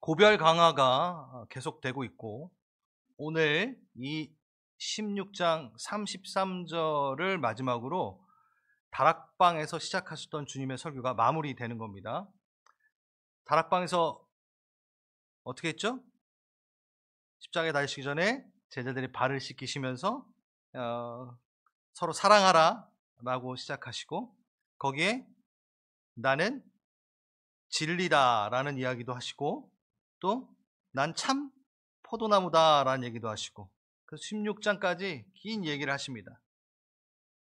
고별 강화가 계속되고 있고, 오늘 이 16장 33절을 마지막으로 다락방에서 시작하셨던 주님의 설교가 마무리되는 겁니다. 다락방에서 어떻게 했죠? 십자가에 달리시기 전에 제자들이 발을 씻기시면서 서로 사랑하라 라고 시작하시고, 거기에 나는 진리다 라는 이야기도 하시고, 또 난 참 포도나무다 라는 얘기도 하시고, 그래서 16장까지 긴 얘기를 하십니다.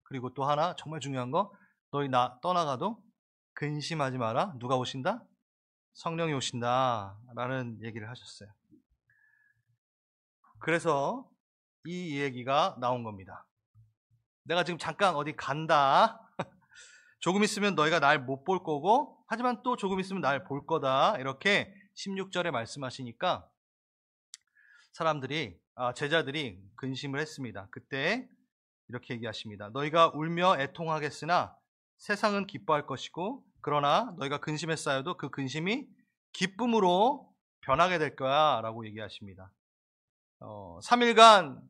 그리고 또 하나 정말 중요한 거, 너희 떠나가도 근심하지 마라. 누가 오신다? 성령이 오신다 라는 얘기를 하셨어요. 그래서 이 얘기가 나온 겁니다. 내가 지금 잠깐 어디 간다. 조금 있으면 너희가 날 못 볼 거고, 하지만 또 조금 있으면 날 볼 거다. 이렇게 16절에 말씀하시니까 제자들이 근심을 했습니다. 그때 이렇게 얘기하십니다. 너희가 울며 애통하겠으나 세상은 기뻐할 것이고, 그러나 너희가 근심에 쌓여도 그 근심이 기쁨으로 변하게 될 거야 라고 얘기하십니다. 3일간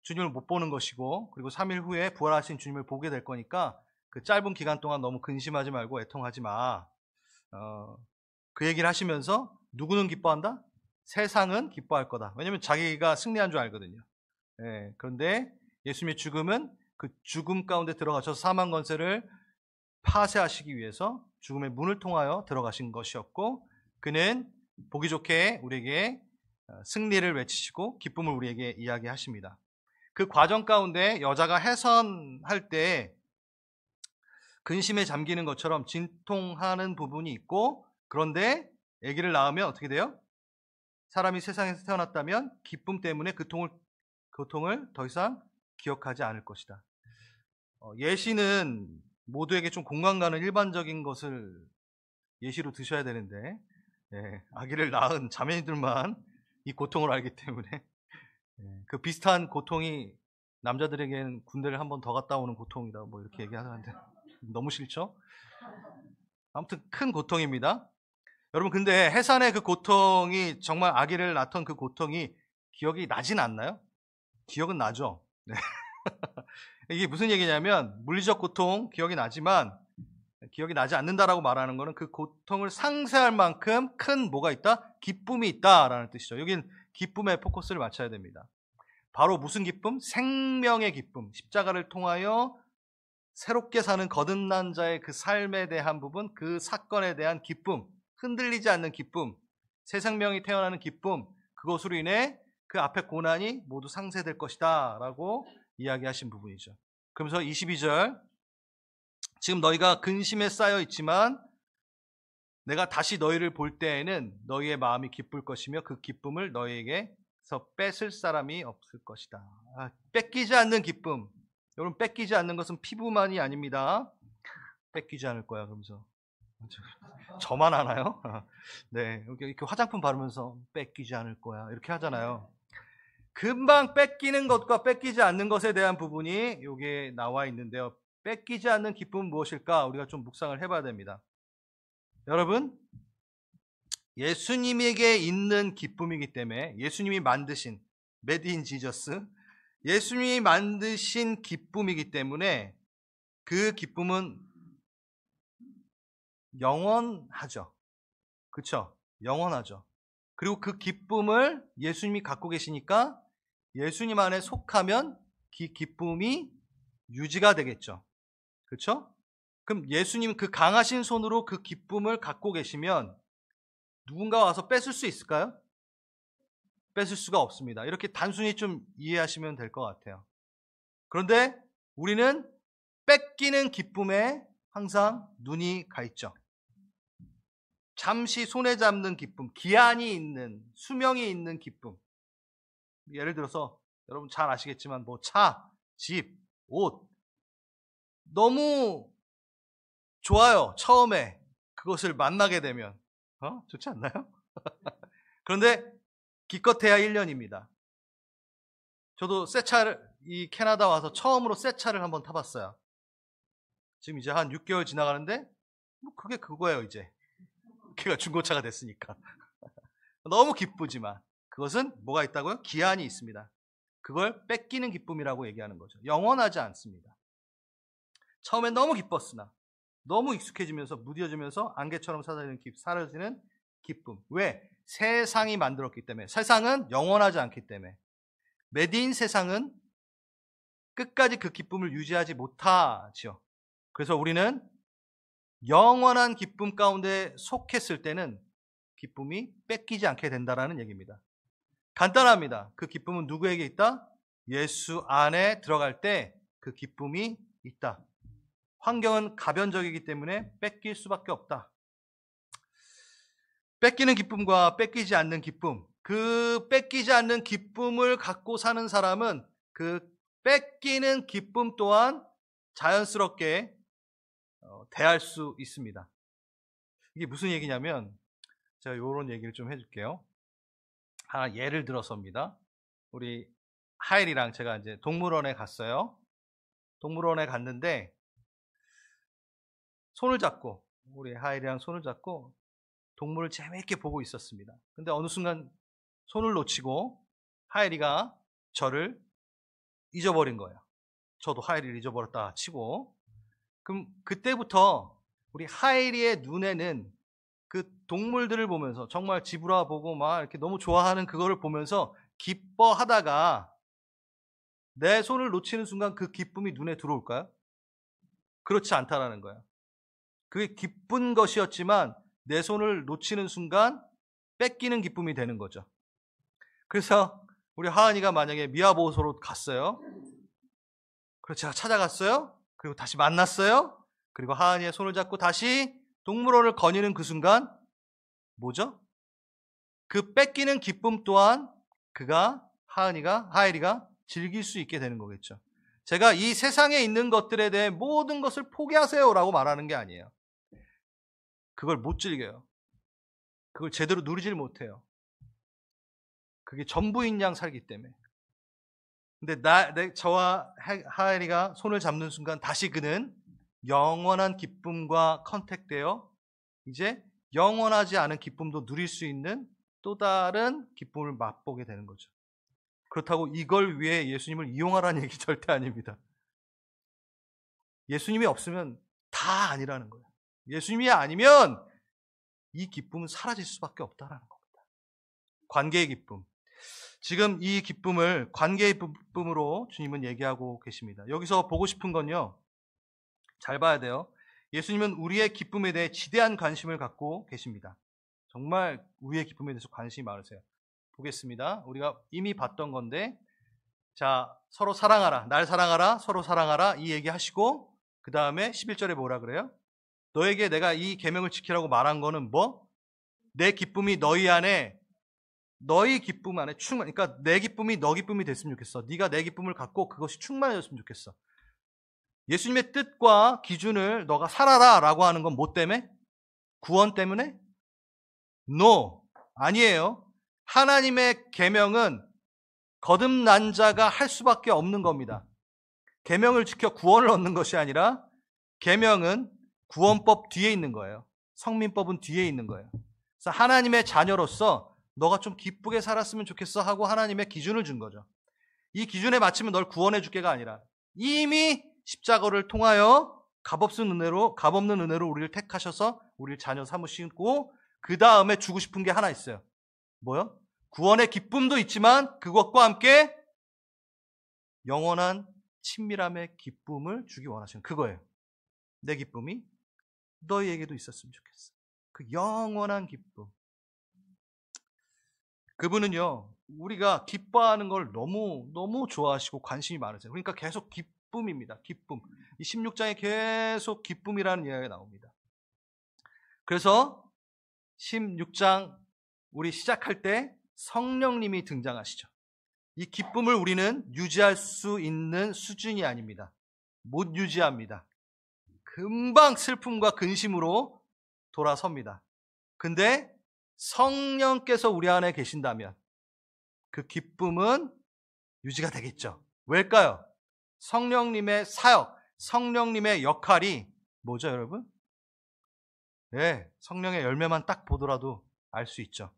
주님을 못 보는 것이고, 그리고 3일 후에 부활하신 주님을 보게 될 거니까 그 짧은 기간 동안 너무 근심하지 말고 애통하지 마. 그 얘기를 하시면서 누구는 기뻐한다? 세상은 기뻐할 거다. 왜냐하면 자기가 승리한 줄 알거든요. 그런데 예수님의 죽음은 그 죽음 가운데 들어가셔서 사망 권세를 파쇄하시기 위해서 죽음의 문을 통하여 들어가신 것이었고, 그는 보기 좋게 우리에게 승리를 외치시고 기쁨을 우리에게 이야기하십니다. 그 과정 가운데 여자가 해선할 때 근심에 잠기는 것처럼 진통하는 부분이 있고, 그런데 아기를 낳으면 어떻게 돼요? 사람이 세상에서 태어났다면 기쁨 때문에 그 고통을 더 이상 기억하지 않을 것이다. 예시는 모두에게 좀 공감 가는 일반적인 것을 예시로 드셔야 되는데, 아기를 낳은 자매님들만 이 고통을 알기 때문에 그 비슷한 고통이 남자들에게는 군대를 한 번 더 갔다 오는 고통이다 뭐 이렇게 얘기하는데 너무 싫죠? 아무튼 큰 고통입니다. 여러분, 근데 해산의 그 고통이, 정말 아기를 낳던 그 고통이 기억이 나진 않나요? 기억은 나죠. 네. 이게 무슨 얘기냐면, 물리적 고통 기억이 나지만 기억이 나지 않는다라고 말하는 거는 그 고통을 상쇄할 만큼 큰 뭐가 있다? 기쁨이 있다라는 뜻이죠. 여긴 기쁨에 포커스를 맞춰야 됩니다. 바로 무슨 기쁨? 생명의 기쁨. 십자가를 통하여 새롭게 사는 거듭난 자의 그 삶에 대한 부분, 그 사건에 대한 기쁨, 흔들리지 않는 기쁨, 새 생명이 태어나는 기쁨, 그것으로 인해 그 앞에 고난이 모두 상쇄될 것이다 라고 이야기하신 부분이죠. 그러면서 22절, 지금 너희가 근심에 쌓여 있지만 내가 다시 너희를 볼 때에는 너희의 마음이 기쁠 것이며 그 기쁨을 너희에게서 뺏을 사람이 없을 것이다. 뺏기지 않는 기쁨. 여러분, 뺏기지 않는 것은 피부만이 아닙니다. 뺏기지 않을 거야. 그러면서 저만 아나요? 네, 이렇게 화장품 바르면서 뺏기지 않을 거야 이렇게 하잖아요. 금방 뺏기는 것과 뺏기지 않는 것에 대한 부분이 여기에 나와 있는데요. 뺏기지 않는 기쁨은 무엇일까? 우리가 좀 묵상을 해봐야 됩니다. 여러분, 예수님에게 있는 기쁨이기 때문에, 예수님이 만드신 메드 인 지저스, 예수님이 만드신 기쁨이기 때문에 그 기쁨은 영원하죠. 그렇죠? 영원하죠. 그리고 그 기쁨을 예수님이 갖고 계시니까 예수님 안에 속하면 기쁨이 유지가 되겠죠. 그렇죠? 그럼 예수님 그 강하신 손으로 그 기쁨을 갖고 계시면 누군가 와서 뺏을 수 있을까요? 뺏을 수가 없습니다. 이렇게 단순히 좀 이해하시면 될 것 같아요. 그런데 우리는 뺏기는 기쁨에 항상 눈이 가 있죠. 잠시 손에 잡는 기쁨, 기한이 있는, 수명이 있는 기쁨. 예를 들어서 여러분 잘 아시겠지만 뭐 차, 집, 옷, 너무 좋아요. 처음에 그것을 만나게 되면 좋지 않나요? 그런데 기껏해야 1년입니다. 저도 새 차를, 이 캐나다 와서 처음으로 새 차를 한번 타봤어요. 지금 이제 한 6개월 지나가는데 뭐 그게 그거예요. 이제 걔가 중고차가 됐으니까. 너무 기쁘지만 그것은 뭐가 있다고요? 기한이 있습니다. 그걸 뺏기는 기쁨이라고 얘기하는 거죠. 영원하지 않습니다. 처음엔 너무 기뻤으나 너무 익숙해지면서 무뎌지면서 안개처럼 사라지는 기쁨. 왜? 세상이 만들었기 때문에. 세상은 영원하지 않기 때문에. 매디인 세상은 끝까지 그 기쁨을 유지하지 못하지요. 그래서 우리는 영원한 기쁨 가운데 속했을 때는 기쁨이 뺏기지 않게 된다는 얘기입니다. 간단합니다. 그 기쁨은 누구에게 있다? 예수 안에 들어갈 때 그 기쁨이 있다. 환경은 가변적이기 때문에 뺏길 수밖에 없다. 뺏기는 기쁨과 뺏기지 않는 기쁨, 그 뺏기지 않는 기쁨을 갖고 사는 사람은 그 뺏기는 기쁨 또한 자연스럽게 대할 수 있습니다. 이게 무슨 얘기냐면 제가 이런 얘기를 좀 해줄게요. 하나 예를 들어서입니다. 우리 하일이랑 제가 이제 동물원에 갔어요. 동물원에 갔는데 손을 잡고 우리 하일이랑 손을 잡고 동물을 재미있게 보고 있었습니다. 근데 어느 순간 손을 놓치고 하일이가 저를 잊어버린 거예요. 저도 하일이를 잊어버렸다 치고. 그럼 그때부터 우리 하일이의 눈에는 그 동물들을 보면서 정말 지브라 보고 막 이렇게 너무 좋아하는 그거를 보면서 기뻐하다가 내 손을 놓치는 순간 그 기쁨이 눈에 들어올까요? 그렇지 않다라는 거예요. 그게 기쁜 것이었지만 내 손을 놓치는 순간 뺏기는 기쁨이 되는 거죠. 그래서 우리 하은이가 만약에 미야보호소로 갔어요. 그래서 제가 찾아갔어요. 그리고 다시 만났어요. 그리고 하은이의 손을 잡고 다시 동물원을 거니는 그 순간 뭐죠? 그 뺏기는 기쁨 또한 하일이가 즐길 수 있게 되는 거겠죠. 제가 이 세상에 있는 것들에 대해 모든 것을 포기하세요라고 말하는 게 아니에요. 그걸 못 즐겨요. 그걸 제대로 누리질 못해요. 그게 전부인 양 살기 때문에. 근데 저와 하엘이가 손을 잡는 순간 다시 그는 영원한 기쁨과 컨택되어 이제 영원하지 않은 기쁨도 누릴 수 있는 또 다른 기쁨을 맛보게 되는 거죠. 그렇다고 이걸 위해 예수님을 이용하라는 얘기 절대 아닙니다. 예수님이 없으면 다 아니라는 거예요. 예수님이 아니면 이 기쁨은 사라질 수밖에 없다라는 겁니다. 관계의 기쁨. 지금 이 기쁨을 관계의 기쁨으로 주님은 얘기하고 계십니다. 여기서 보고 싶은 건요. 잘 봐야 돼요. 예수님은 우리의 기쁨에 대해 지대한 관심을 갖고 계십니다. 정말 우리의 기쁨에 대해서 관심이 많으세요. 보겠습니다. 우리가 이미 봤던 건데 자, 서로 사랑하라. 날 사랑하라. 서로 사랑하라. 이 얘기 하시고 그 다음에 11절에 뭐라 그래요? 너에게 내가 이 계명을 지키라고 말한 거는 뭐? 내 기쁨이 너희 안에 너희 기쁨 안에 그러니까 내 기쁨이 너 기쁨이 됐으면 좋겠어. 네가 내 기쁨을 갖고 그것이 충만해졌으면 좋겠어. 예수님의 뜻과 기준을 너가 살아라 라고 하는 건 뭐 때문에? 구원 때문에? No. 아니에요. 하나님의 계명은 거듭난 자가 할 수밖에 없는 겁니다. 계명을 지켜 구원을 얻는 것이 아니라 계명은 구원법 뒤에 있는 거예요. 성민법은 뒤에 있는 거예요. 그래서 하나님의 자녀로서 너가 좀 기쁘게 살았으면 좋겠어 하고 하나님의 기준을 준 거죠. 이 기준에 맞추면 널 구원해 줄게가 아니라 이미 십자가를 통하여 값없는 은혜로 우리를 택하셔서 우리를 자녀 삼으시고 그 다음에 주고 싶은 게 하나 있어요. 뭐요? 구원의 기쁨도 있지만 그것과 함께 영원한 친밀함의 기쁨을 주기 원하시는 그거예요. 내 기쁨이 너희에게도 있었으면 좋겠어. 그 영원한 기쁨. 그분은요, 우리가 기뻐하는 걸 너무 좋아하시고 관심이 많으세요. 그러니까 계속 기쁨입니다. 기쁨. 이 16장에 계속 기쁨이라는 이야기가 나옵니다. 그래서 16장 우리 시작할 때 성령님이 등장하시죠. 이 기쁨을 우리는 유지할 수 있는 수준이 아닙니다. 못 유지합니다. 금방 슬픔과 근심으로 돌아섭니다. 근데 성령께서 우리 안에 계신다면 그 기쁨은 유지가 되겠죠. 왜일까요? 성령님의 사역, 성령님의 역할이 뭐죠, 여러분? 네, 성령의 열매만 딱 보더라도 알 수 있죠.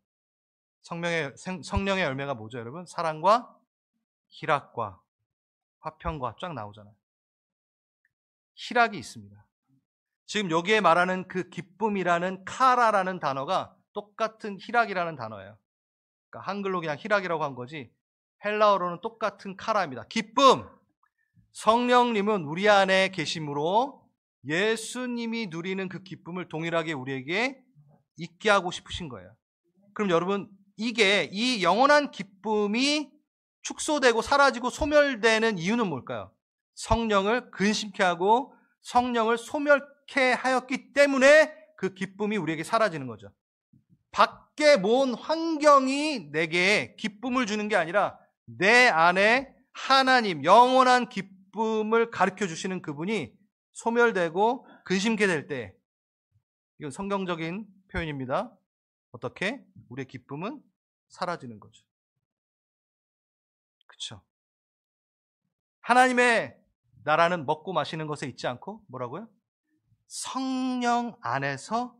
성령의 열매가 뭐죠, 여러분? 사랑과 희락과 화평과 쫙 나오잖아요. 희락이 있습니다. 지금 여기에 말하는 그 기쁨이라는 카라라는 단어가 똑같은 희락이라는 단어예요. 그러니까 한글로 그냥 희락이라고 한 거지 헬라어로는 똑같은 카라입니다. 기쁨! 성령님은 우리 안에 계심으로 예수님이 누리는 그 기쁨을 동일하게 우리에게 있게 하고 싶으신 거예요. 그럼 여러분, 이 영원한 기쁨이 축소되고 사라지고 소멸되는 이유는 뭘까요? 성령을 근심케 하고 성령을 소멸케 하였기 때문에 그 기쁨이 우리에게 사라지는 거죠. 밖에 모은 환경이 내게 기쁨을 주는 게 아니라 내 안에 하나님, 영원한 기쁨을 가르쳐 주시는 그분이 소멸되고 근심케 될 때, 이건 성경적인 표현입니다. 어떻게? 우리의 기쁨은 사라지는 거죠. 그렇죠? 하나님의 나라는 먹고 마시는 것에 있지 않고 뭐라고요? 성령 안에서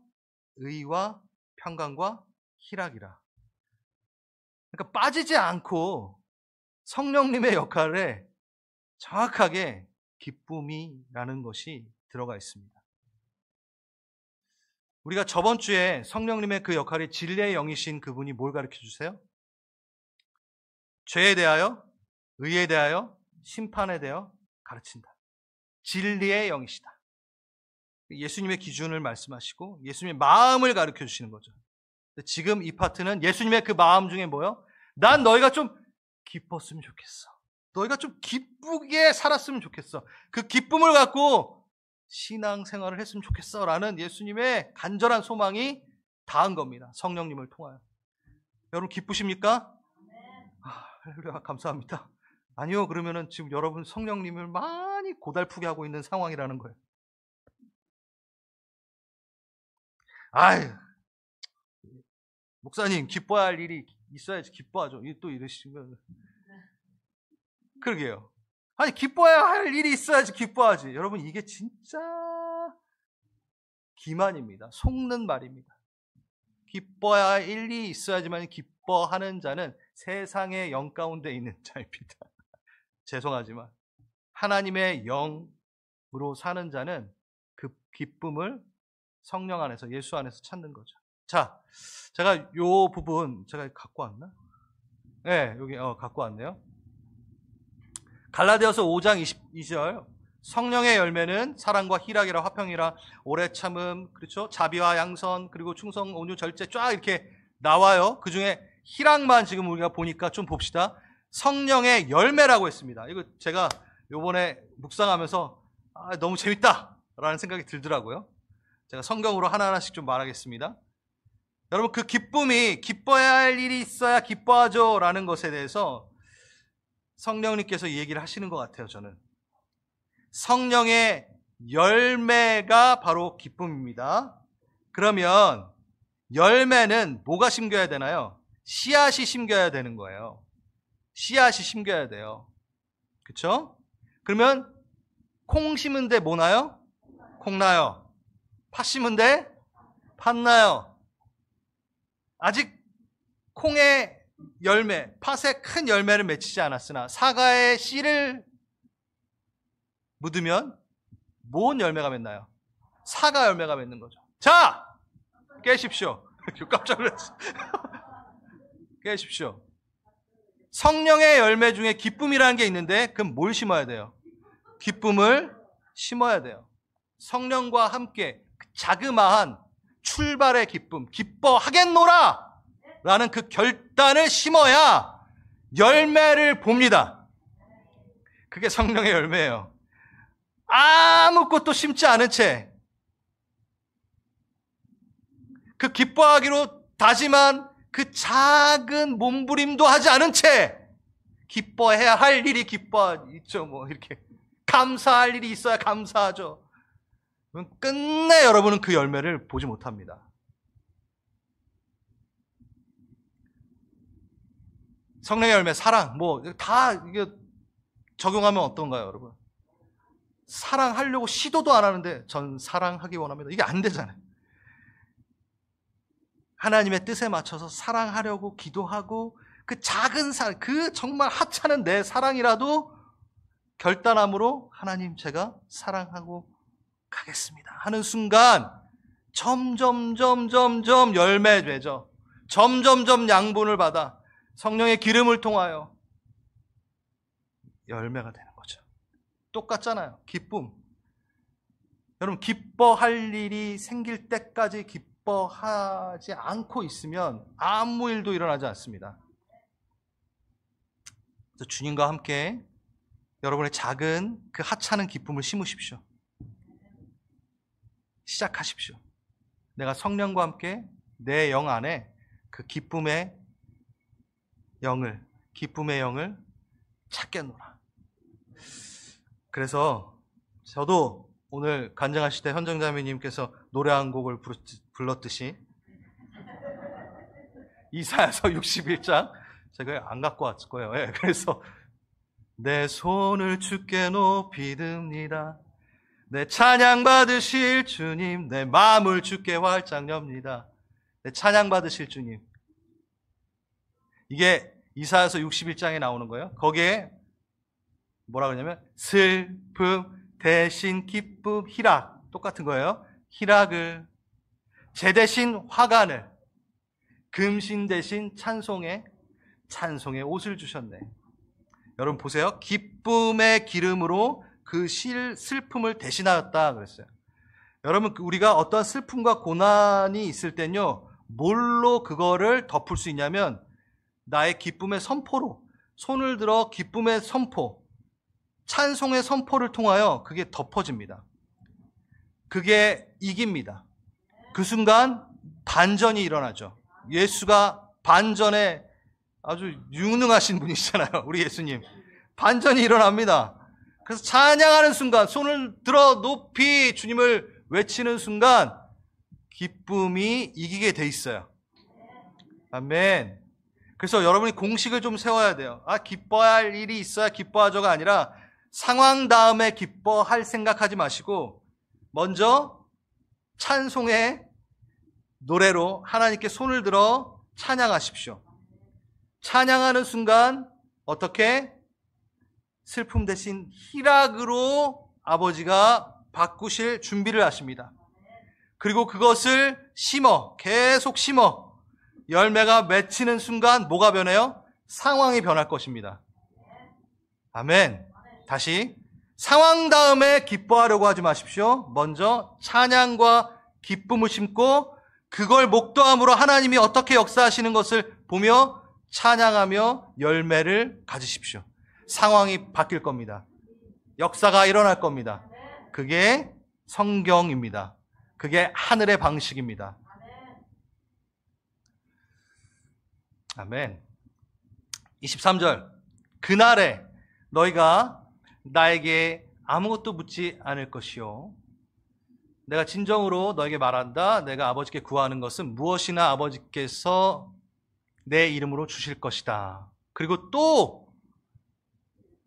의와 평강과 희락이라. 그러니까 빠지지 않고 성령님의 역할에 정확하게 기쁨이라는 것이 들어가 있습니다. 우리가 저번 주에 성령님의 그 역할이 진리의 영이신 그분이 뭘 가르쳐 주세요? 죄에 대하여, 의에 대하여, 심판에 대하여 가르친다. 진리의 영이시다. 예수님의 기준을 말씀하시고 예수님의 마음을 가르쳐 주시는 거죠. 지금 이 파트는 예수님의 그 마음 중에 뭐요? 난 너희가 좀 기뻤으면 좋겠어. 너희가 좀 기쁘게 살았으면 좋겠어. 그 기쁨을 갖고 신앙생활을 했으면 좋겠어 라는 예수님의 간절한 소망이 닿은 겁니다. 성령님을 통하여. 여러분 기쁘십니까? 할렐루야, 감사합니다. 아니요, 그러면은 지금 여러분 성령님을 많이 고달프게 하고 있는 상황이라는 거예요. 아유, 목사님 기뻐야 할 일이 있어야지 기뻐하죠. 또 이러시면 그러게요. 아니 기뻐야 할 일이 있어야지 기뻐하지. 여러분 이게 진짜 기만입니다. 속는 말입니다. 기뻐야 할 일이 있어야지만 기뻐하는 자는 세상의 영 가운데 있는 자입니다. 죄송하지만 하나님의 영으로 사는 자는 그 기쁨을 성령 안에서 예수 안에서 찾는 거죠. 자, 제가 요 부분 제가 갖고 왔나? 네, 여기 갖고 왔네요. 갈라디아서 5장 22절 성령의 열매는 사랑과 희락이라 화평이라 오래 참음, 그렇죠? 자비와 양선, 그리고 충성, 온유, 절제 쫙 이렇게 나와요. 그 중에 희락만 지금 우리가 보니까 좀 봅시다. 성령의 열매라고 했습니다. 이거 제가 요번에 묵상하면서 너무 재밌다라는 생각이 들더라고요. 제가 성경으로 하나하나씩 좀 말하겠습니다. 여러분 그 기쁨이 기뻐야 할 일이 있어야 기뻐하죠 라는 것에 대해서 성령님께서 이 얘기를 하시는 것 같아요. 저는 성령의 열매가 바로 기쁨입니다. 그러면 열매는 뭐가 심겨야 되나요? 씨앗이 심겨야 되는 거예요. 씨앗이 심겨야 돼요. 그렇죠? 그러면 콩 심은 데 뭐 나요? 콩 나요. 팥 심은 데 팥 나요. 아직 콩의 열매, 팥의 큰 열매를 맺히지 않았으나 사과의 씨를 묻으면 뭔 열매가 맺나요? 사과 열매가 맺는 거죠. 자! 깨십시오. 깜짝 놀랐어. 깨십시오. 성령의 열매 중에 기쁨이라는 게 있는데 그럼 뭘 심어야 돼요? 기쁨을 심어야 돼요. 성령과 함께 자그마한 출발의 기쁨, 기뻐하겠노라! 라는 그 결단을 심어야 열매를 봅니다. 그게 성령의 열매예요. 아무것도 심지 않은 채 그 기뻐하기로 다짐한 그 작은 몸부림도 하지 않은 채 기뻐해야 할 일이 기뻐하죠. 뭐 이렇게 감사할 일이 있어야 감사하죠. 끝내 여러분은 그 열매를 보지 못합니다. 성령의 열매, 사랑, 뭐 다 이게 적용하면 어떤가요, 여러분? 사랑하려고 시도도 안 하는데 전 사랑하기 원합니다. 이게 안 되잖아요. 하나님의 뜻에 맞춰서 사랑하려고 기도하고 그 작은 사랑, 그 정말 하찮은 내 사랑이라도 결단함으로 하나님 제가 사랑하고 가겠습니다 하는 순간 점점 열매 맺어 점점 양분을 받아 성령의 기름을 통하여 열매가 되는 거죠. 똑같잖아요. 기쁨. 여러분 기뻐할 일이 생길 때까지 기뻐하지 않고 있으면 아무 일도 일어나지 않습니다. 그래서 주님과 함께 여러분의 작은 그 하찮은 기쁨을 심으십시오. 시작하십시오. 내가 성령과 함께 내 영 안에 그 기쁨의 영을 찾겠노라. 그래서 저도 오늘 간증하실 때 현정자매님께서 노래 한 곡을 불렀듯이 이사야서 61장 제가 안 갖고 왔을 거예요. 네, 그래서 내 손을 주께 높이 듭니다. 내 찬양 받으실 주님, 내 마음을 주께 활짝 엽니다. 내 찬양 받으실 주님. 이게 이사야서 61장에 나오는 거예요. 거기에 뭐라 그러냐면 슬픔 대신 기쁨, 희락 똑같은 거예요. 희락을, 제 대신 화관을, 금신 대신 찬송의 옷을 주셨네. 여러분 보세요. 기쁨의 기름으로 그 슬픔을 대신하였다 그랬어요. 여러분 우리가 어떤 슬픔과 고난이 있을 땐요, 뭘로 그거를 덮을 수 있냐면 나의 기쁨의 선포로, 손을 들어 기쁨의 선포, 찬송의 선포를 통하여 그게 덮어집니다. 그게 이깁니다. 그 순간 반전이 일어나죠. 예수가 반전에 아주 유능하신 분이시잖아요. 우리 예수님. 반전이 일어납니다. 그래서 찬양하는 순간, 손을 들어 높이 주님을 외치는 순간 기쁨이 이기게 돼 있어요. 아멘. 그래서 여러분이 공식을 좀 세워야 돼요. 기뻐할 일이 있어야 기뻐하죠가 아니라 상황 다음에 기뻐할 생각하지 마시고 먼저 찬송의 노래로 하나님께 손을 들어 찬양하십시오. 찬양하는 순간 어떻게? 슬픔 대신 희락으로 아버지가 바꾸실 준비를 하십니다. 그리고 그것을 계속 심어 열매가 맺히는 순간 뭐가 변해요? 상황이 변할 것입니다. 아멘. 다시 상황 다음에 기뻐하려고 하지 마십시오. 먼저 찬양과 기쁨을 심고 그걸 목도함으로 하나님이 어떻게 역사하시는 것을 보며 찬양하며 열매를 가지십시오. 상황이 바뀔 겁니다. 역사가 일어날 겁니다. 그게 성경입니다. 그게 하늘의 방식입니다. 아멘. 23절. 그날에 너희가 나에게 아무것도 묻지 않을 것이요. 내가 진정으로 너에게 말한다. 내가 아버지께 구하는 것은 무엇이나 아버지께서 내 이름으로 주실 것이다. 그리고 또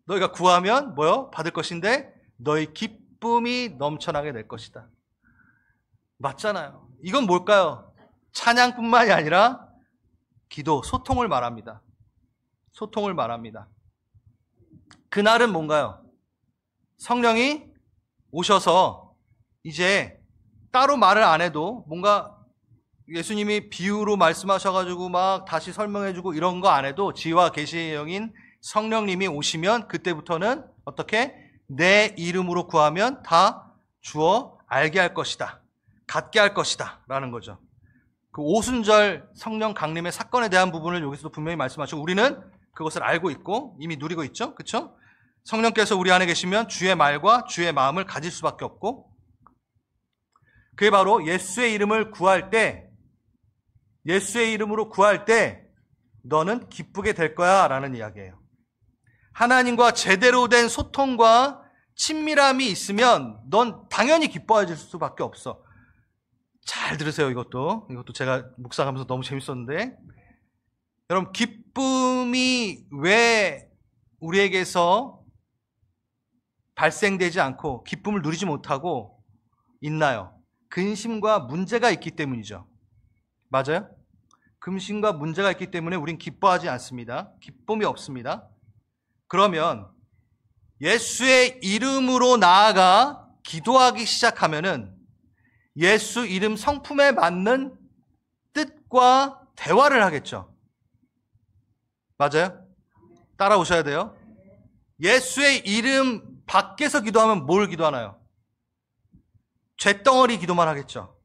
너희가 구하면 뭐요? 받을 것인데 너희 기쁨이 넘쳐나게 될 것이다. 맞잖아요. 이건 뭘까요? 찬양뿐만이 아니라 기도, 소통을 말합니다. 소통을 말합니다. 그날은 뭔가요? 성령이 오셔서 이제 따로 말을 안 해도 뭔가 예수님이 비유로 말씀하셔가지고 막 다시 설명해주고 이런 거 안 해도 지와 계시의 영인 성령님이 오시면 그때부터는 어떻게? 내 이름으로 구하면 다 주어 알게 할 것이다. 갖게 할 것이다. 라는 거죠. 그 오순절 성령 강림의 사건에 대한 부분을 여기서도 분명히 말씀하시고 우리는 그것을 알고 있고 이미 누리고 있죠. 그렇죠? 성령께서 우리 안에 계시면 주의 말과 주의 마음을 가질 수밖에 없고 그게 바로 예수의 이름을 구할 때 예수의 이름으로 구할 때 너는 기쁘게 될 거야 라는 이야기예요. 하나님과 제대로 된 소통과 친밀함이 있으면 넌 당연히 기뻐해질 수밖에 없어. 잘 들으세요. 이것도 제가 묵상하면서 너무 재밌었는데 여러분 기쁨이 왜 우리에게서 발생되지 않고 기쁨을 누리지 못하고 있나요? 근심과 문제가 있기 때문이죠. 맞아요? 근심과 문제가 있기 때문에 우린 기뻐하지 않습니다. 기쁨이 없습니다. 그러면 예수의 이름으로 나아가 기도하기 시작하면은 예수 이름 성품에 맞는 뜻과 대화를 하겠죠. 맞아요? 따라오셔야 돼요. 예수의 이름 밖에서 기도하면 뭘 기도하나요? 쇳덩어리 기도만 하겠죠.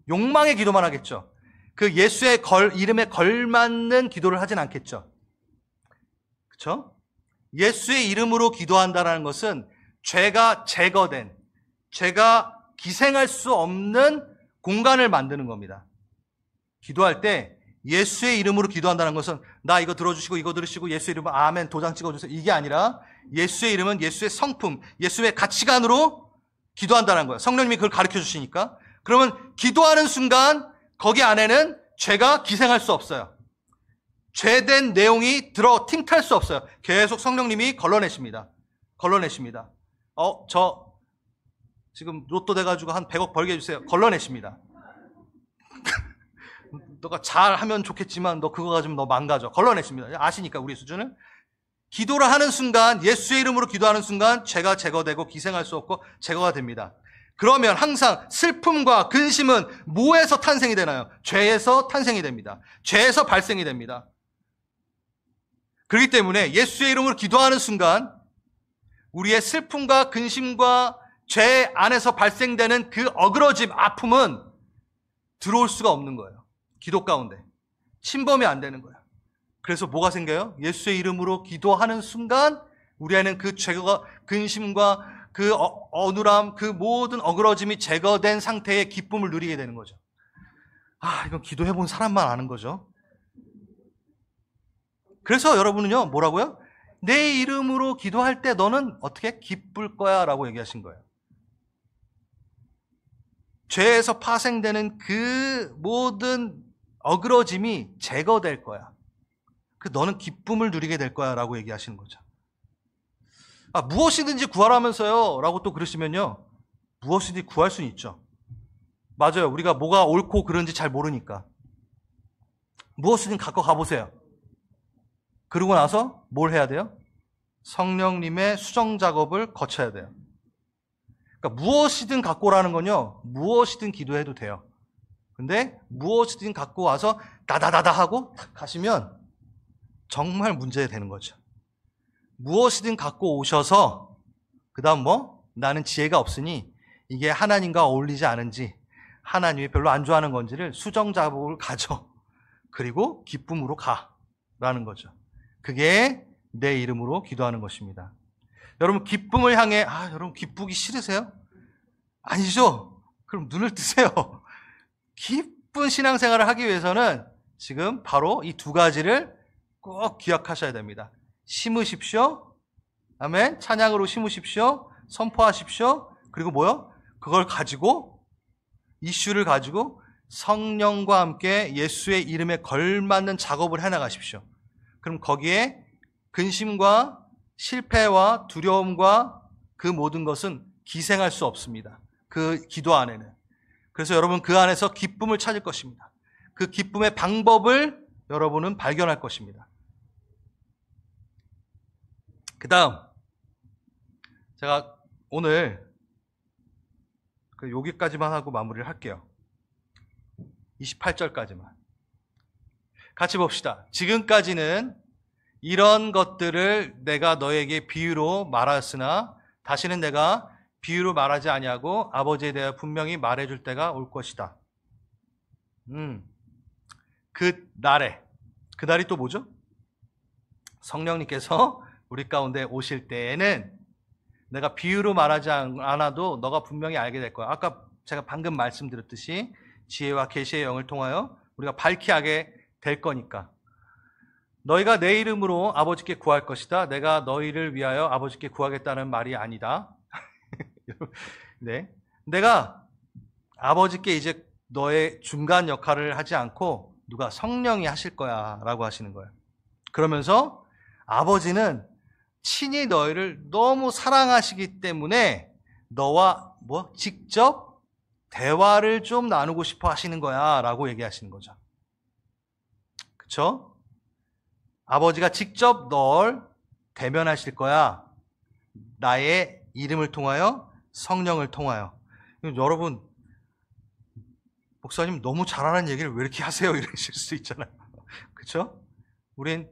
욕망의 기도만 하겠죠. 그 예수의 이름에 걸맞는 기도를 하진 않겠죠. 그렇죠? 예수의 이름으로 기도한다는 것은 죄가 제거된, 죄가 기생할 수 없는 공간을 만드는 겁니다. 기도할 때 예수의 이름으로 기도한다는 것은 나 이거 들어주시고 이거 들으시고 예수의 이름으로 아멘 도장 찍어주세요. 이게 아니라 예수의 이름은 예수의 성품, 예수의 가치관으로 기도한다는 거예요. 성령님이 그걸 가르쳐 주시니까. 그러면 기도하는 순간 거기 안에는 죄가 기생할 수 없어요. 죄된 내용이 틈탈 수 없어요. 계속 성령님이 걸러내십니다. 저 지금 로또 돼가지고 한 100억 벌게 해주세요. 걸러내십니다. 너가 잘하면 좋겠지만 너 그거 가지면 너 망가져. 걸러내십니다. 아시니까 우리 수준을. 기도를 하는 순간, 예수의 이름으로 기도하는 순간 죄가 제거되고 기생할 수 없고 제거가 됩니다. 그러면 항상 슬픔과 근심은 뭐에서 탄생이 되나요? 죄에서 탄생이 됩니다. 죄에서 발생이 됩니다. 그렇기 때문에 예수의 이름으로 기도하는 순간 우리의 슬픔과 근심과 죄 안에서 발생되는 그 어그러짐, 아픔은 들어올 수가 없는 거예요. 기도 가운데. 침범이 안 되는 거예요. 그래서 뭐가 생겨요? 예수의 이름으로 기도하는 순간 우리 안에는 그 죄가, 근심과 그 어눌함, 그 모든 어그러짐이 제거된 상태의 기쁨을 누리게 되는 거죠. 이건 기도해본 사람만 아는 거죠. 그래서 여러분은요, 뭐라고요? 내 이름으로 기도할 때 너는 어떻게 기쁠 거야? 라고 얘기하신 거예요. 죄에서 파생되는 그 모든 어그러짐이 제거될 거야. 너는 기쁨을 누리게 될 거야. 라고 얘기하시는 거죠. 무엇이든지 구하라면서요. 라고 또 그러시면요. 무엇이든지 구할 수는 있죠. 맞아요. 우리가 뭐가 옳고 그른지 잘 모르니까. 무엇이든 갖고 가보세요. 그러고 나서 뭘 해야 돼요? 성령님의 수정 작업을 거쳐야 돼요. 그러니까 무엇이든 갖고 오라는 건요. 무엇이든 기도해도 돼요. 근데 무엇이든 갖고 와서 다다다다 하고 가시면 정말 문제되는 거죠. 무엇이든 갖고 오셔서 그 다음 나는 지혜가 없으니 이게 하나님과 어울리지 않은지 하나님이 별로 안 좋아하는 건지를 수정 작업을 가져. 그리고 기쁨으로 가라는 거죠. 그게 내 이름으로 기도하는 것입니다. 여러분 기쁨을 향해 여러분 기쁘기 싫으세요? 아니죠? 그럼 눈을 뜨세요. 기쁜 신앙생활을 하기 위해서는 지금 바로 이 두 가지를 꼭 기억하셔야 됩니다. 심으십시오. 아멘. 찬양으로 심으십시오. 선포하십시오. 그리고 그걸 가지고 이슈를 가지고 성령과 함께 예수의 이름에 걸맞는 작업을 해나가십시오. 그럼 거기에 근심과 실패와 두려움과 그 모든 것은 기생할 수 없습니다. 그 기도 안에는. 그래서 여러분 그 안에서 기쁨을 찾을 것입니다. 그 기쁨의 방법을 여러분은 발견할 것입니다. 그 다음 제가 오늘 여기까지만 하고 마무리를 할게요. 28절까지만. 같이 봅시다. 지금까지는 이런 것들을 내가 너에게 비유로 말하였으나 다시는 내가 비유로 말하지 아니하고 아버지에 대하여 분명히 말해줄 때가 올 것이다. 그 날이 또 뭐죠? 성령님께서 우리 가운데 오실 때에는 내가 비유로 말하지 않아도 너가 분명히 알게 될 거야. 아까 제가 방금 말씀드렸듯이 지혜와 계시의 영을 통하여 우리가 밝히 알게 될 거니까. 너희가 내 이름으로 아버지께 구할 것이다. 내가 너희를 위하여 아버지께 구하겠다는 말이 아니다. 네, 내가 아버지께 이제 너의 중간 역할을 하지 않고 누가 성령이 하실 거야 라고 하시는 거예요. 그러면서 아버지는 친히 너희를 너무 사랑하시기 때문에 너와 직접 대화를 좀 나누고 싶어 하시는 거야 라고 얘기하시는 거죠. 그쵸? 아버지가 직접 널 대면하실 거야. 나의 이름을 통하여, 성령을 통하여. 여러분, 목사님 너무 잘하는 얘기를 왜 이렇게 하세요? 이러실 수 있잖아요. 그쵸? 우린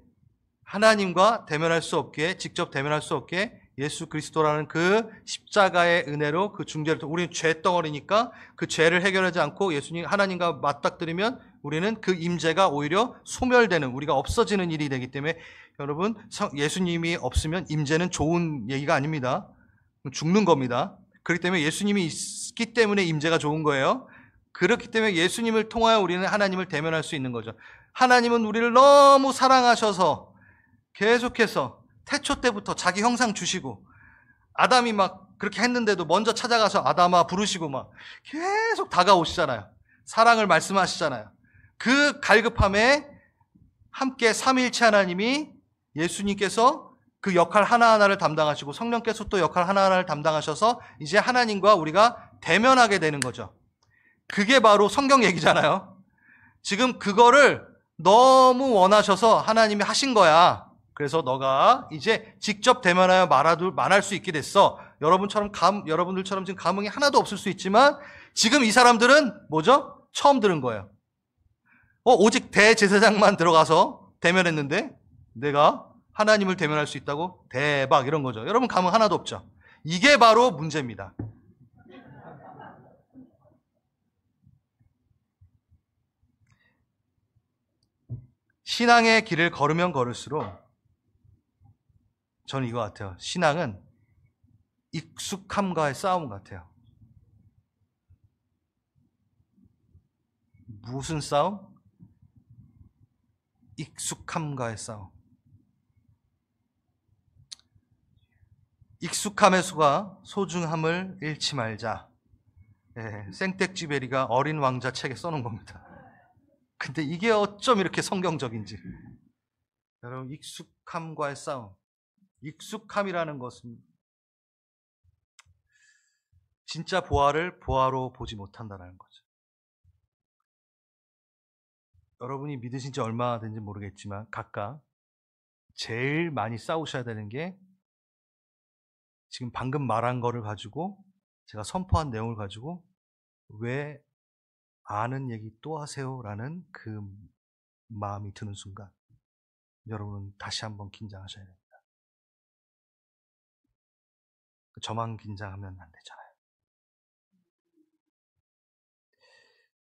하나님과 대면할 수 없게, 직접 대면할 수 없게 예수 그리스도라는 그 십자가의 은혜로 그 중재를, 우리는 죄덩어리니까 그 죄를 해결하지 않고 예수님, 하나님과 맞닥뜨리면 우리는 그 임재가 오히려 소멸되는, 우리가 없어지는 일이 되기 때문에 여러분, 예수님이 없으면 임재는 좋은 얘기가 아닙니다. 죽는 겁니다. 그렇기 때문에 예수님이 있기 때문에 임재가 좋은 거예요. 그렇기 때문에 예수님을 통하여 우리는 하나님을 대면할 수 있는 거죠. 하나님은 우리를 너무 사랑하셔서 계속해서 태초 때부터 자기 형상 주시고, 아담이 막 그렇게 했는데도 먼저 찾아가서 아담아 부르시고 막 계속 다가오시잖아요. 사랑을 말씀하시잖아요. 그 갈급함에 함께 삼위일체 하나님이, 예수님께서 그 역할 하나하나를 담당하시고 성령께서 또 역할 하나하나를 담당하셔서 이제 하나님과 우리가 대면하게 되는 거죠. 그게 바로 성경 얘기잖아요. 지금 그거를 너무 원하셔서 하나님이 하신 거야. 그래서 너가 이제 직접 대면하여 말할 수 있게 됐어. 여러분들처럼 지금 감흥이 하나도 없을 수 있지만 지금 이 사람들은 뭐죠? 처음 들은 거예요. 오직 대제사장만 들어가서 대면했는데 내가 하나님을 대면할 수 있다고? 대박, 이런 거죠. 여러분 감흥 하나도 없죠? 이게 바로 문제입니다. 신앙의 길을 걸으면 걸을수록 저는 이거 같아요. 신앙은 익숙함과의 싸움 같아요. 무슨 싸움? 익숙함과의 싸움. 익숙함의 수가 소중함을 잃지 말자. 생텍쥐베리가 어린 왕자 책에 써놓은 겁니다. 근데 이게 어쩜 이렇게 성경적인지. 여러분, 익숙함과의 싸움. 익숙함이라는 것은 진짜 보아를 보아로 보지 못한다는 거죠. 여러분이 믿으신 지 얼마나 된지 모르겠지만 각각 제일 많이 싸우셔야 되는 게 지금 방금 말한 거를 가지고, 제가 선포한 내용을 가지고 왜 아는 얘기 또 하세요? 라는 그 마음이 드는 순간 여러분은 다시 한번 긴장하셔야 됩니다. 저만 긴장하면 안 되잖아요.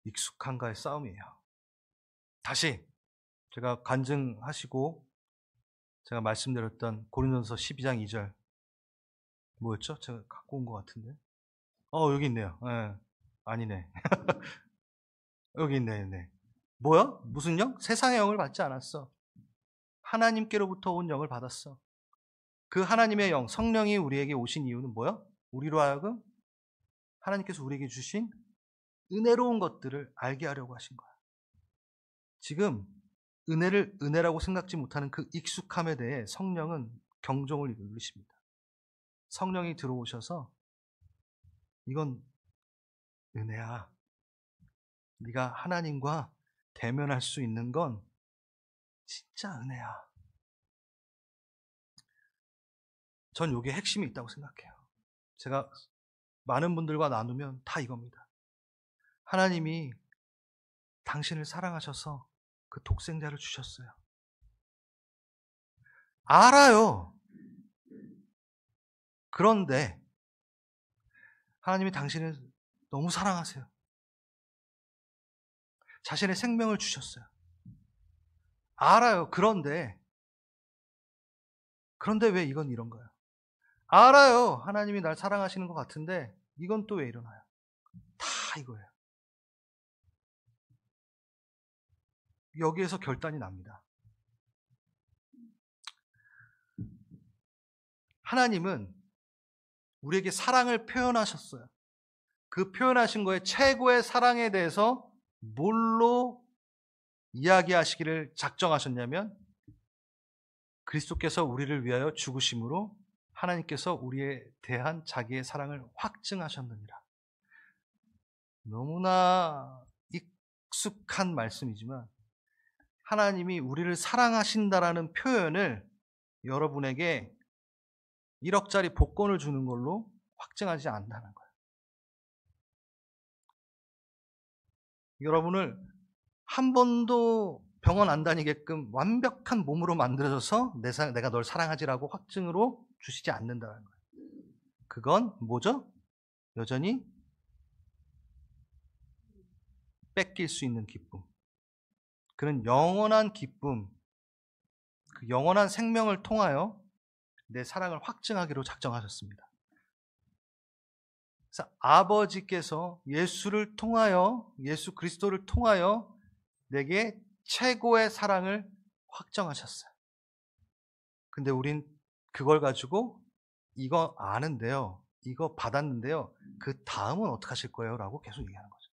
익숙함과의 싸움이에요. 다시 제가 간증하시고 제가 말씀드렸던 고린도서 12장 2절 뭐였죠? 제가 갖고 온 것 같은데. 여기 있네요. 아니네. 여기 있네. 뭐야? 무슨 영? 세상의 영을 받지 않았어. 하나님께로부터 온 영을 받았어. 그 하나님의 영, 성령이 우리에게 오신 이유는 뭐야? 우리로 하여금 하나님께서 우리에게 주신 은혜로운 것들을 알게 하려고 하신 거야. 지금 은혜를 은혜라고 생각지 못하는 그 익숙함에 대해 성령은 경종을 울리십니다. 성령이 들어오셔서 이건 은혜야. 네가 하나님과 대면할 수 있는 건 진짜 은혜야. 전 이게 핵심이 있다고 생각해요. 제가 많은 분들과 나누면 다 이겁니다. 하나님이 당신을 사랑하셔서 그 독생자를 주셨어요. 알아요. 그런데 하나님이 당신을 너무 사랑하세요. 자신의 생명을 주셨어요. 알아요. 그런데 왜 이건 이런 거예요? 알아요. 하나님이 날 사랑하시는 것 같은데 이건 또 왜 일어나요? 다 이거예요. 여기에서 결단이 납니다. 하나님은 우리에게 사랑을 표현하셨어요. 그 표현하신 거에 최고의 사랑에 대해서 뭘로 이야기하시기를 작정하셨냐면 그리스도께서 우리를 위하여 죽으심으로 하나님께서 우리에 대한 자기의 사랑을 확증하셨느니라. 너무나 익숙한 말씀이지만 하나님이 우리를 사랑하신다라는 표현을 여러분에게 1억짜리 복권을 주는 걸로 확증하지 않는다는 거예요. 여러분을 한 번도 병원 안 다니게끔 완벽한 몸으로 만들어져서 내가 널 사랑하지라고 확증으로 주시지 않는다는 거예요. 그건 뭐죠? 여전히 뺏길 수 있는 기쁨. 그는 영원한 기쁨, 그 영원한 생명을 통하여 내 사랑을 확증하기로 작정하셨습니다. 그래서 아버지께서 예수를 통하여, 예수 그리스도를 통하여 내게 최고의 사랑을 확정하셨어요. 근데 우린 그걸 가지고 이거 아는데요, 이거 받았는데요, 그 다음은 어떻게 하실 거예요? 라고 계속 얘기하는 거죠.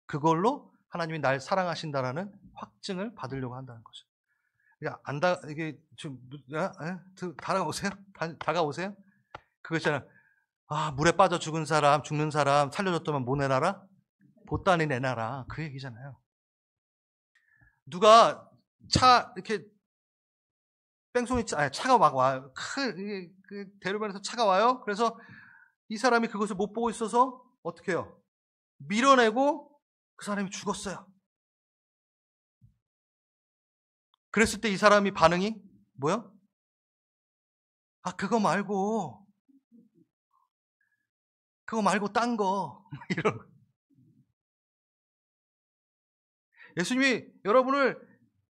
그걸로 하나님이 날 사랑하신다라는 확증을 받으려고 한다는 거죠. 이게 좀 다가오세요? 다가오세요? 그거 있잖아요. 물에 빠져 죽은 사람, 죽는 사람 살려줬더만 뭐 내놔라? 보따리 내놔라. 그 얘기잖아요. 누가 이렇게 뺑소니 차가 막 와요. 대로변에서 차가 와요. 그래서 이 사람이 그것을 못 보고 있어서 어떻게 해요? 밀어내고 그 사람이 죽었어요. 그랬을 때 이 사람이 반응이 뭐요? 그거 말고 딴 거. 이런. 예수님이 여러분을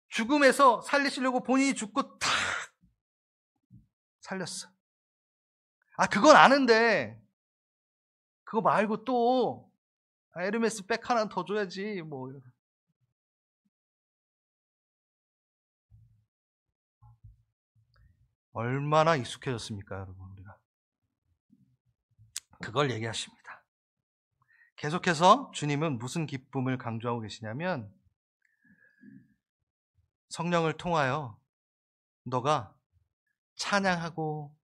죽음에서 살리시려고 본인이 죽고 탁 살렸어. 그건 아는데 그거 말고 또 에르메스 백 하나 더 줘야지 뭐. 얼마나 익숙해졌습니까, 여러분? 우리가 그걸 얘기하십니다. 계속해서 주님은 무슨 기쁨을 강조하고 계시냐면, 성령을 통하여 너가 찬양하고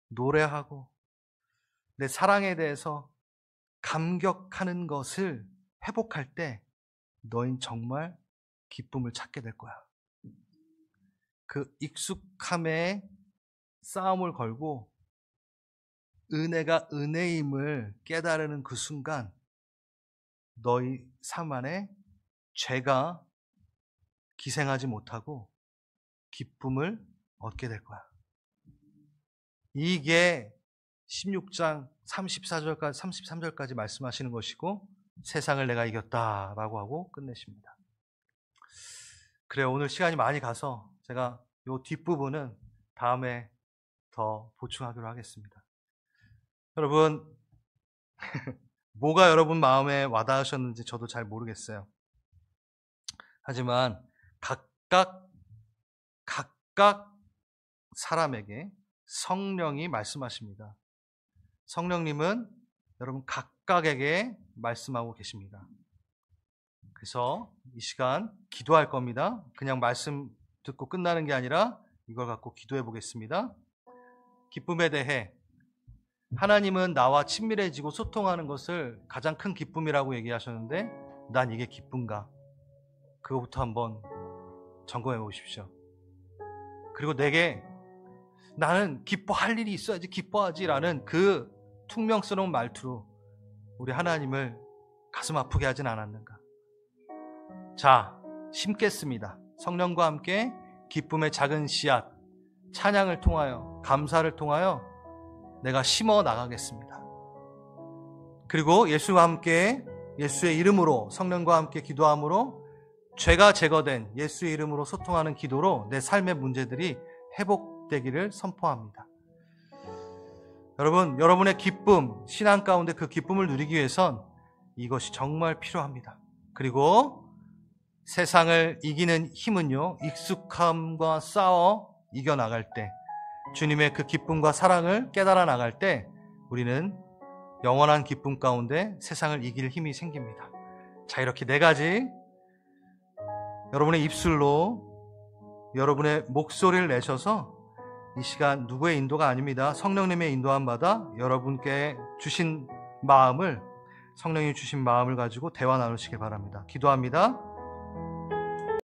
노래하고 내 사랑에 대해서 감격하는 것을 회복할 때 너희는 정말 기쁨을 찾게 될 거야. 그 익숙함에 싸움을 걸고 은혜가 은혜임을 깨달은 그 순간 너희 삶 안에 죄가 기생하지 못하고 기쁨을 얻게 될 거야. 이게 16장 34절까지 33절까지 말씀하시는 것이고, 세상을 내가 이겼다라고 하고 끝내십니다. 그래요. 오늘 시간이 많이 가서 제가 이 뒷부분은 다음에 더 보충하기로 하겠습니다. 여러분, 뭐가 여러분 마음에 와닿으셨는지 저도 잘 모르겠어요. 하지만 각각 사람에게 성령이 말씀하십니다. 성령님은 여러분 각각에게 말씀하고 계십니다. 그래서 이 시간 기도할 겁니다. 그냥 말씀 듣고 끝나는 게 아니라 이걸 갖고 기도해 보겠습니다. 기쁨에 대해 하나님은 나와 친밀해지고 소통하는 것을 가장 큰 기쁨이라고 얘기하셨는데, 난 이게 기쁜가? 그거부터 한번 점검해 보십시오. 그리고 나는 기뻐할 일이 있어야지 기뻐하지라는 그 퉁명스러운 말투로 우리 하나님을 가슴 아프게 하진 않았는가? 자, 심겠습니다. 성령과 함께 기쁨의 작은 씨앗, 찬양을 통하여, 감사를 통하여 내가 심어 나가겠습니다. 그리고 예수와 함께, 예수의 이름으로, 성령과 함께 기도함으로 죄가 제거된 예수의 이름으로 소통하는 기도로 내 삶의 문제들이 회복되기를 선포합니다. 여러분, 여러분의 기쁨, 신앙 가운데 그 기쁨을 누리기 위해선 이것이 정말 필요합니다. 그리고 세상을 이기는 힘은요, 익숙함과 싸워 이겨나갈 때, 주님의 그 기쁨과 사랑을 깨달아 나갈 때 우리는 영원한 기쁨 가운데 세상을 이길 힘이 생깁니다. 자, 이렇게 4가지 여러분의 입술로 여러분의 목소리를 내셔서 이 시간 누구의 인도가 아닙니다. 성령님의 인도함 받아 여러분께 주신 마음을, 성령이 주신 마음을 가지고 대화 나누시길 바랍니다. 기도합니다.